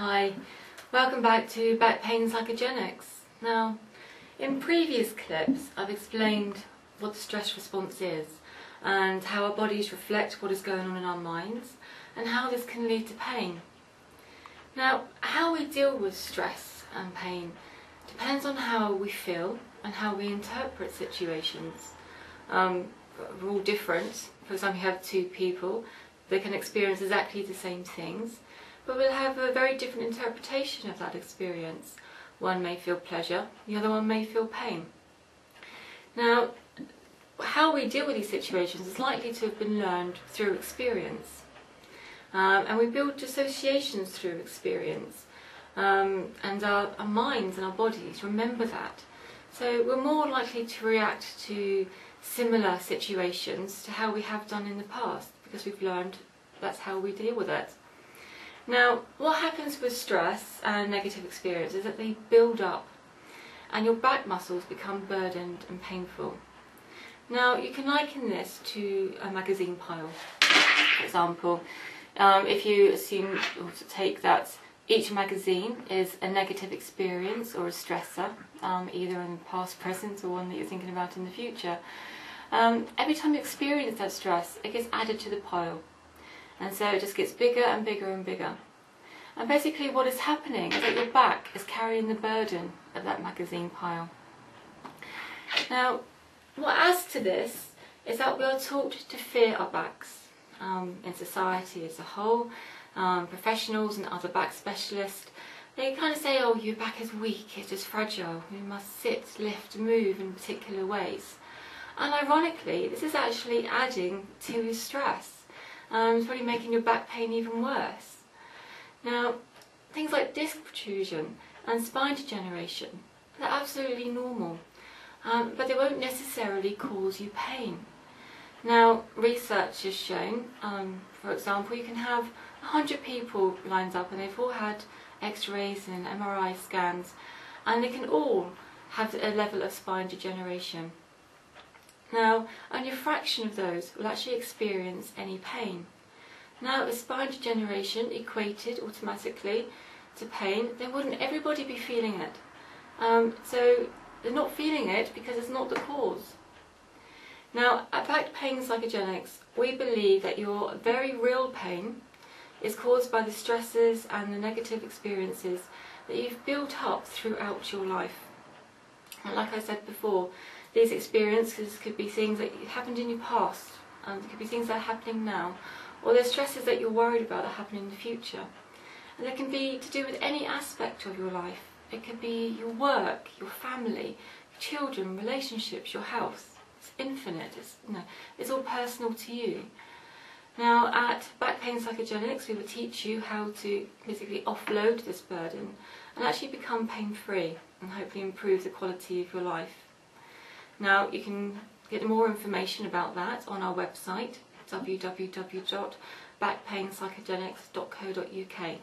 Hi, welcome back to Back Pain Psychogenics. Now, in previous clips I've explained what the stress response is and how our bodies reflect what is going on in our minds and how this can lead to pain. Now, how we deal with stress and pain depends on how we feel and how we interpret situations. We're all different. For example, you have two people, they can experience exactly the same things, but we'll have a very different interpretation of that experience. One may feel pleasure, the other one may feel pain. Now, how we deal with these situations is likely to have been learned through experience. And we build associations through experience. And our minds and our bodies remember that. So we're more likely to react to similar situations to how we have done in the past, because we've learned that's how we deal with it. Now, what happens with stress and negative experience is that they build up and your back muscles become burdened and painful. Now, you can liken this to a magazine pile. For example, if you assume or take that each magazine is a negative experience or a stressor, either in the past, present, or one that you're thinking about in the future, every time you experience that stress, it gets added to the pile. And so it just gets bigger and bigger and bigger. And basically what is happening is that your back is carrying the burden of that magazine pile. Now, what adds to this is that we are taught to fear our backs. In society as a whole, professionals and other back specialists, they kind of say, oh, your back is weak, it's just fragile, you must sit, lift, move in particular ways. And ironically, this is actually adding to your stress. It's probably making your back pain even worse. Now, things like disc protrusion and spine degeneration, they're absolutely normal, but they won't necessarily cause you pain. Now, research has shown, for example, you can have 100 people lined up and they've all had x-rays and MRI scans, and they can all have a level of spine degeneration. Now, only a fraction of those will actually experience any pain. Now, if spine degeneration equated automatically to pain, then wouldn't everybody be feeling it? So they're not feeling it because it's not the cause. Now, at Back Pain Psychogenics, we believe that your very real pain is caused by the stresses and the negative experiences that you've built up throughout your life. And like I said before, these experiences could be things that happened in your past, and it could be things that are happening now, or there's stresses that you're worried about that happen in the future. And they can be to do with any aspect of your life. It could be your work, your family, your children, relationships, your health. It's infinite, it's all personal to you. Now, at Back Pain Psychogenics, we will teach you how to basically offload this burden and actually become pain-free and hopefully improve the quality of your life. Now, you can get more information about that on our website, www.backpainpsychogenics.co.uk.